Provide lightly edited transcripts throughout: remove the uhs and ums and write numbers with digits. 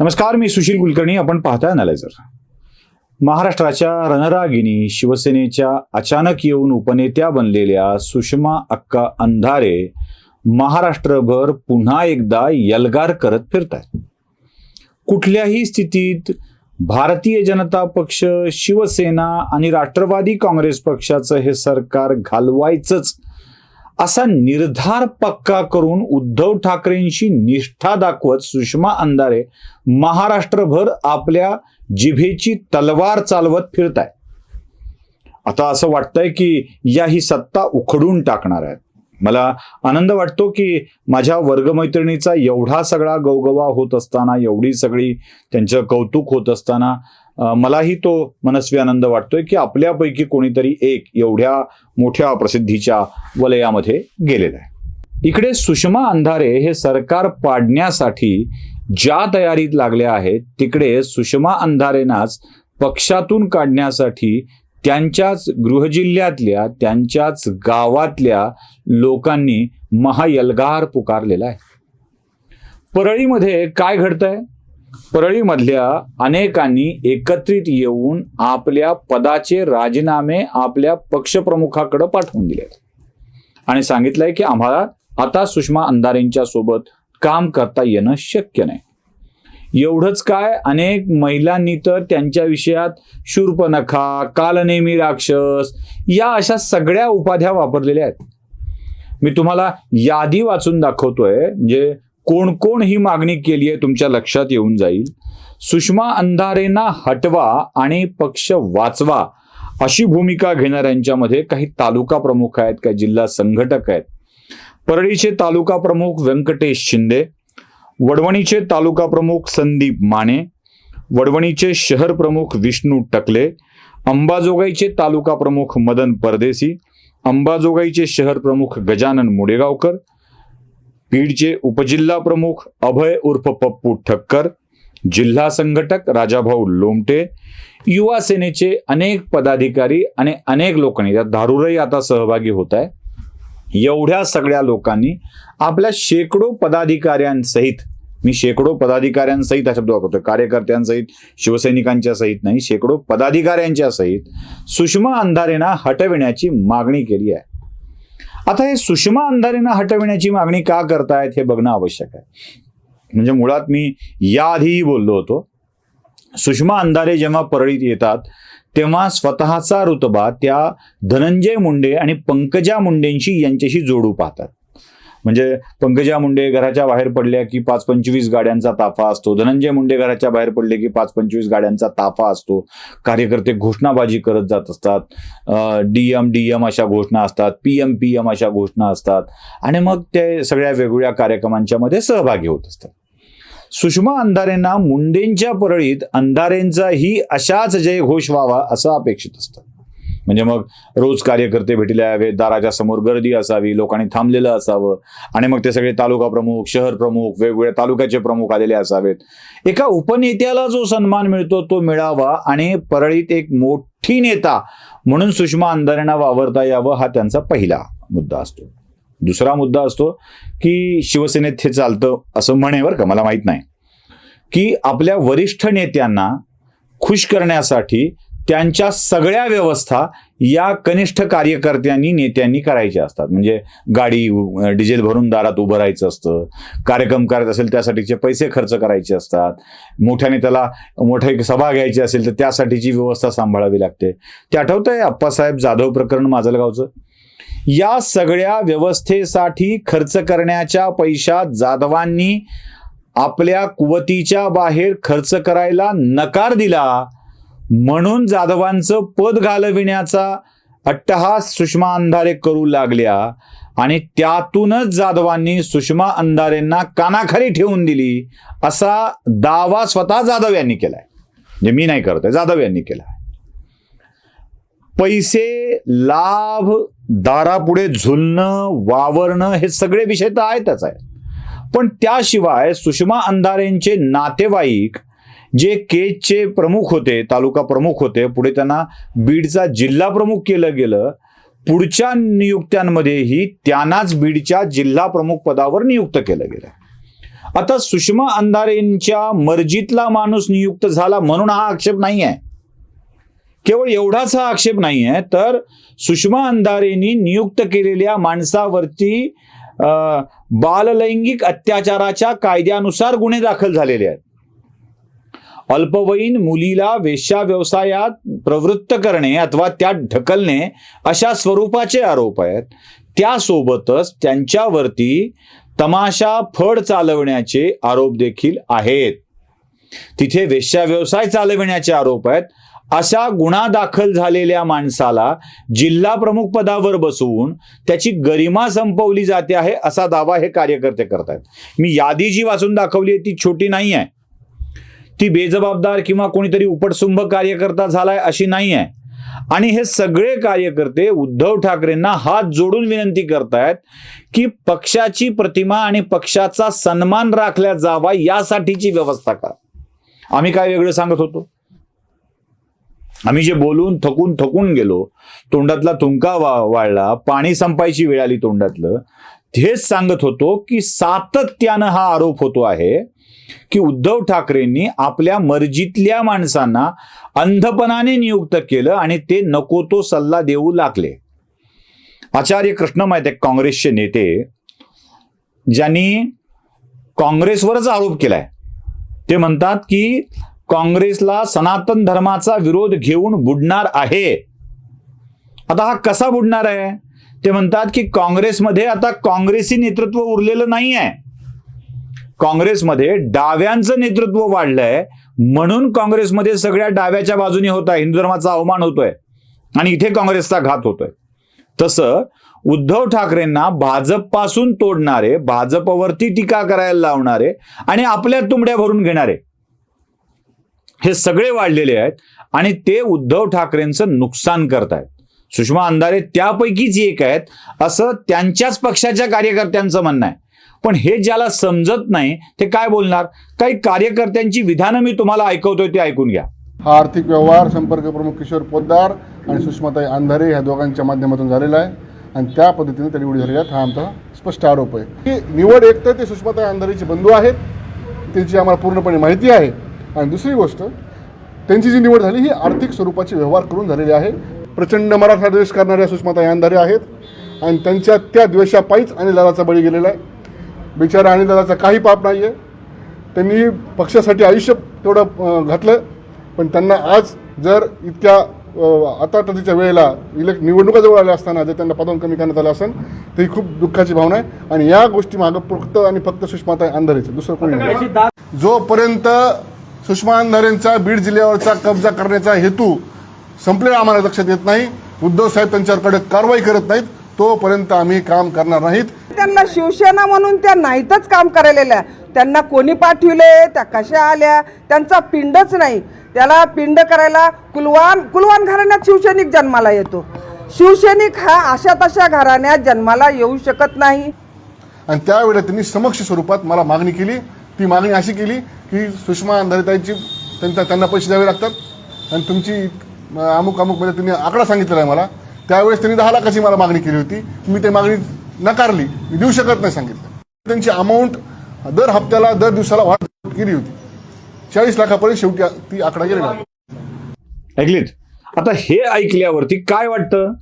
नमस्कार, मी सुशील कुलकर्णी. आपण पाहताय अॅनालायझर. महाराष्ट्राच्या रणरागिणी शिवसेनेच्या अचानक येऊन उपनेत्या बनलेल्या सुषमा अक्का अंधारे महाराष्ट्रभर पुन्हा एकदा यलगार करत फिरतायत. कुठल्याही स्थितीत भारतीय जनता पक्ष, शिवसेना आणि राष्ट्रवादी काँग्रेस पक्षाचं हे सरकार घालवायचंच असा निर्धार पक्का करून उद्धव ठाकरेंशी निष्ठा दाखवत सुषमा अंधारे महाराष्ट्रभर आपल्या जिभेची तलवार चालवत फिरताय. आता असं वाटतंय की या ही सत्ता उखडून टाकणार आहेत. मला आनंद वाटतो की माझ्या वर्गमैत्रिणीचा एवढा सगळा गवगवा होत असताना, एवढी सगळी त्यांचं कौतुक होत असताना मलाही तो मनस्वी आनंद वाटतोय की आपल्यापैकी कोणीतरी एक एवढ्या मोठ्या प्रसिद्धीच्या वलयामध्ये गेलेला आहे. इकडे सुषमा अंधारे हे सरकार पाडण्यासाठी ज्या तयारीत लागल्या आहेत, तिकडे सुषमा अंधारेंनाच पक्षातून काढण्यासाठी त्यांच्याच गृहजिल्ह्यातल्या, त्यांच्याच गावातल्या लोकांनी महायलगार पुकारलेला आहे. परळीमध्ये काय घडतंय? परळीमधल्या अनेकांनी एकत्रित येऊन आपल्या पदाचे राजीनामे आपल्या पक्षप्रमुखाकडे पाठवून दिले आणि सांगितलंय की आम्हाला आता सुषमा अंधारेंच्या सोबत काम करता येणं शक्य नाही. एवढंच काय, अनेक महिलांनी तर त्यांच्या विषयात शूर्पणखा, कालनेमी राक्षस या अशा सगळ्या उपाध्या वापरलेल्या आहेत. मी तुम्हाला यादी वाचून दाखवतोय, म्हणजे कोण कोण ही मागणी केली आहे तुमच्या लक्षात येऊन जाईल. सुषमा अंधारेंना हटवा आणि पक्ष वाचवा अशी भूमिका घेणाऱ्यांच्यामध्ये काही तालुका प्रमुख आहेत, काही जिल्हा संघटक आहेत. परळीचे तालुका प्रमुख व्यंकटेश शिंदे, वडवणीचे तालुका प्रमुख संदीप माने, वडवणीचे शहर प्रमुख विष्णू टकले, अंबाजोगाईचे तालुका प्रमुख मदन परदेसी, अंबाजोगाईचे शहर प्रमुख गजानन मुडेगावकर, बीडचे उपजिल्हा प्रमुख अभय उर्फ पप्पू ठक्कर, जिल्हा संघटक राजाभाऊ लोमटे, युवा सेनेचे अनेक पदाधिकारी आणि अनेक लोकांनी, त्यात धारूरही आता सहभागी होत आहे. एवढ्या सगळ्या लोकांनी आपल्या शेकडो पदाधिकाऱ्यांसहित, मी शेकडो पदाधिकाऱ्यांसहित हा शब्द वापरतोय, कार्यकर्त्यांसहित, शिवसैनिकांच्या सहित नाही, शेकडो पदाधिकाऱ्यांच्या सहित सुषमा अंधारेंना हटविण्याची मागणी केली आहे. आता हे सुषमा अंधारेंना हटविण्याची मागणी का करतायत हे बघणं आवश्यक आहे. म्हणजे मुळात मी याआधीही बोललो होतो, सुषमा अंधारे जेव्हा परळीत येतात तेव्हा स्वतःचा रुतबा त्या धनंजय मुंडे आणि पंकजा मुंडेंशी यांच्याशी जोडू पाहतात. म्हणजे पंकजा मुंडे घराच्या बाहेर पडल्या की 5-25 गाड्यांचा ताफा असतो, धनंजय मुंडे घराच्या बाहेर पडले की 5-25 गाड्यांचा ताफा असतो. कार्यकर्ते घोषणाबाजी करत जात असतात, DM अशा घोषणा असतात, PM अशा घोषणा असतात आणि मग ते सगळ्या वेगवेगळ्या कार्यक्रमांच्या मध्ये सहभागी होत असतात. सुषमा अंधारेंना मुंडेंच्या परळीत अंधारेंचाही अशाच जयघोष व्हावा असं अपेक्षित असतं. म्हणजे मग रोज कार्यकर्ते भेटीला यावे, दाराच्या समोर गर्दी असावी, लोकांनी थांबलेलं असावं आणि मग ते सगळे तालुका प्रमुख, शहर प्रमुख, वेगवेगळ्या तालुक्याचे प्रमुख आलेले असावेत. एका उपनेत्याला जो सन्मान मिळतो तो मिळावा आणि परळीत एक मोठी नेता म्हणून सुषमा अंधारेंना वावरता यावं, हा त्यांचा पहिला मुद्दा असतो. दुसरा मुद्दा असतो की शिवसेनेत हे चालतं असं म्हणे, बरं का, मला माहित नाही, की आपल्या वरिष्ठ नेत्यांना खुश करण्यासाठी त्यांच्या सगळ्या व्यवस्था या कनिष्ठ कार्यकर्त्यांनी, नेत्यांनी करायच्या असतात. म्हणजे गाडी डिझेल भरून दारात उभं राहायचं असतं, कार्यक्रम करायचा असेल त्यासाठीचे पैसे खर्च करायचे असतात, मोठ्या नेत्याला मोठी सभा घ्यायची असेल तर त्यासाठीची व्यवस्था सांभाळावी लागते. ते आठवतंय अप्पासाहेब जाधव प्रकरण माजलगावचं? या सगळ्या व्यवस्थेसाठी खर्च करण्याच्या पैशात जाधवांनी आपल्या कुवतीच्या बाहेर खर्च करायला नकार दिला, म्हणून जाधवांचं पद घालविण्याचा अट्टहास सुषमा अंधारे करू लागल्या आणि त्यातूनच जाधवांनी सुषमा अंधारेंना कानाखाली ठेवून दिली असा दावा स्वतः जाधव यांनी केलाय. म्हणजे मी नाही करतोय, जाधव यांनी केलाय. पैसे, लाभ, दारापुढे झुलणं, वावरणं हे सगळे विषय तर आहेतच आहे, पण त्याशिवाय सुषमा अंधारेंचे नातेवाईक जे केजचे प्रमुख होते, तालुका प्रमुख होते, पुढे त्यांना बीडचा जिल्हा प्रमुख केलं गेलं, पुढच्या नियुक्त्यांमध्येही त्यांनाच बीडच्या जिल्हा प्रमुख पदावर नियुक्त केलं गेलं. आता सुषमा अंधारेंच्या मर्जीतला माणूस नियुक्त झाला म्हणून हा आक्षेप नाही आहे. केवळ एवढाच हा आक्षेप नाही आहे, तर सुषमा अंधारेंनी नियुक्त केलेल्या माणसावरती बाललैंगिक अत्याचाराच्या कायद्यानुसार गुन्हे दाखल झालेले आहेत. अल्पवयीन मुलीला वेश्या व्यवसायात प्रवृत्त करणे अथवा त्यात ढकलणे अशा स्वरूपाचे आरोप आहेत. त्यासोबतच त्यांच्यावरती तमाशा फड चालवण्याचे आरोप देखील आहेत. तिथे वेश्या व्यवसाय चालविण्याचे आरोप आहेत. अशा गुन्हा दाखल झालेल्या माणसाला जिल्हा प्रमुख पदावर बसवून त्याची गरिमा संपवली जाते आहे असा दावा हे कार्यकर्ते करतायत. मी यादी जी वाचून दाखवली आहे ती छोटी नाही आहे. ती बेजबाबदार किंवा कोणीतरी उपटसुंभ कार्यकर्ता झालाय अशी नाही आहे. आणि हे सगळे कार्यकर्ते उद्धव ठाकरेंना हात जोडून विनंती करतायत की पक्षाची प्रतिमा आणि पक्षाचा सन्मान राखला जावा यासाठीची व्यवस्था करा. आम्ही काय वेगळं सांगत होतो? आम्ही जे बोलून थकून गेलो, तोंडातला तुंका वाळला, पाणी संपायची वेळ आली तोंडातलं, हेच सांगत होतो की सातत्यानं हा आरोप होतो आहे की उद्धव ठाकरेंनी आपल्या मर्जीतल्या माणसांना अंधपणाने नियुक्त केलं आणि ते नको तो सल्ला देऊ लागले. आचार्य कृष्ण माहिती काँग्रेसचे नेते ज्यांनी काँग्रेसवरच आरोप केलाय, ते म्हणतात की काँग्रेसला सनातन धर्माचा विरोध घेऊन बुडणार आहे. आता हा कसा बुडणार आहे? ते म्हणतात की काँग्रेसमध्ये आता काँग्रेसी नेतृत्व उरलेलं नाही आहे. काँग्रेसमध्ये डाव्यांचं नेतृत्व वाढलंय म्हणून काँग्रेसमध्ये सगळ्या डाव्याच्या बाजूने होत आहे, हिंदू धर्माचा अवमान होतोय आणि इथे काँग्रेसचा घात होतोय. तसं उद्धव ठाकरेंना भाजपपासून तोडणारे, भाजपवरती टीका करायला लावणारे आणि आपल्या तुंबड्या भरून घेणारे हे सगळे वाढलेले आहेत आणि ते उद्धव ठाकरेंचं नुकसान करतायत. सुषमा अंधारे त्यापैकीच एक आहेत असं त्यांच्याच पक्षाच्या कार्यकर्त्यांचं म्हणणं आहे. पण हे ज्याला समजत नाही ते काय बोलणार? काही कार्यकर्त्यांची विधानं मी तुम्हाला ऐकवतोय, ते ऐकून घ्या. हा आर्थिक व्यवहार संपर्क प्रमुख किशोर पोद्दार आणि सुषमाताई अंधारे ह्या दोघांच्या माध्यमातून झालेला आहे आणि त्या पद्धतीने त्या निवडी झालेल्या आहेत. हा आमचा स्पष्ट आरोप आहे की निवड एक तर ते सुषमाताई अंधारेचे बंधू आहेत, त्यांची आम्हाला पूर्णपणे माहिती आहे. आणि दुसरी गोष्ट, त्यांची जी निवड झाली ही आर्थिक स्वरूपाचे व्यवहार करून झालेली आहे. प्रचंड मराठा द्वेष करणाऱ्या सुषमाताई अंधारे आहेत आणि त्यांच्या त्या द्वेषापायीच अनिलदादाचा बळी गेलेला आहे. बिचारा अनिलदादाचा काही पाप नाही आहे. त्यांनी पक्षासाठी आयुष्य तेवढं घातलं, पण त्यांना आज जर इतक्या आताच्या वेळेला निवडणुका जवळ आल्या असताना जर त्यांना पदावरून कमी करण्यात आलं असेल तर ही खूप दुःखाची भावना आहे. आणि या गोष्टी मागं फक्त आणि फक्त सुषमाताई अंधारेचं, दुसरं कोणी नाही. जोपर्यंत सुषमा अंधारेंचा बीड जिल्ह्यावरचा कब्जा करण्याचा हेतू संपलेला आम्हाला लक्षात येत नाही, उद्धव साहेब त्यांच्यावर कडक कारवाई करत नाहीत, तोपर्यंत आम्ही काम करणार नाहीत. त्यांना शिवसेना म्हणून त्या नाहीतच काम करायलेल्या. त्यांना कोणी पाठविले, त्या कशा आल्या, त्यांचा पिंडच नाही. त्याला पिंड करायला कुलवान घराण्यात शिवसैनिक जन्माला येतो. शिवसैनिक हा अशा तशा घराण्यात जन्माला येऊ शकत नाही. आणि त्यावेळेला त्यांनी समक्ष स्वरूपात मला मागणी केली. ती मागणी अशी केली की सुषमा अंधारेताईची त्यांना पैसे द्यावे लागतात आणि तुमची अमुक म्हणजे त्यांनी आकडा सांगितलेला आहे मला. त्यावेळेस त्यांनी 10 लाखाची मला मागणी केली होती. मी ती मागणी नकारली, मी देऊ शकत नाही सांगितलं. त्यांची अमाऊंट दर हप्त्याला दर दिवसाला वाढ केली होती. 40 लाखापर्यंत शेवटी ती आकडा गेलेला. ऐकलीत? आता हे ऐकल्यावरती काय वाटतं?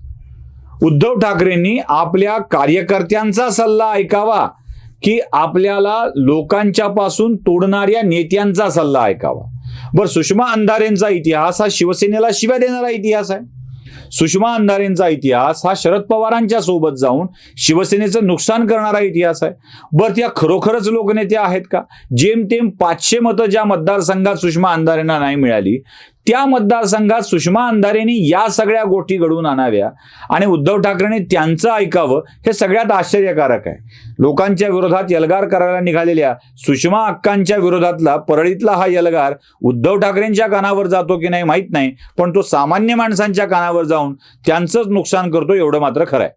उद्धव ठाकरेंनी आपल्या कार्यकर्त्यांचा सल्ला ऐकावा की आपल्याला लोकांच्या पासून तोडणाऱ्या नेत्यांचा सल्ला ऐकावा? बरं, सुषमा अंधारेंचा इतिहास हा शिवसेनेला शिव्या देणारा इतिहास आहे. सुषमा अंधारेंचा इतिहास हा शरद पवारांच्या सोबत जाऊन शिवसेनेचं नुकसान करणारा इतिहास आहे. बरं, त्या खरोखरच लोकनेत्या आहेत का? जेमतेम 500 मतं ज्या मतदारसंघात सुषमा अंधारेंना नाही मिळाली त्या मतदारसंघात सुषमा अंधारेंनी या सगळ्या गोष्टी घडवून आणाव्या आणि उद्धव ठाकरेंनी त्यांचं ऐकावं, हे सगळ्यात आश्चर्यकारक आहे. लोकांच्या विरोधात यल्गार करायला निघालेल्या सुषमा अक्कांच्या विरोधातला परळीतला हा यल्गार उद्धव ठाकरेंच्या कानावर जातो की नाही माहीत नाही, पण तो सामान्य माणसांच्या कानावर जाऊन त्यांचंच नुकसान करतो एवढं मात्र खरं आहे.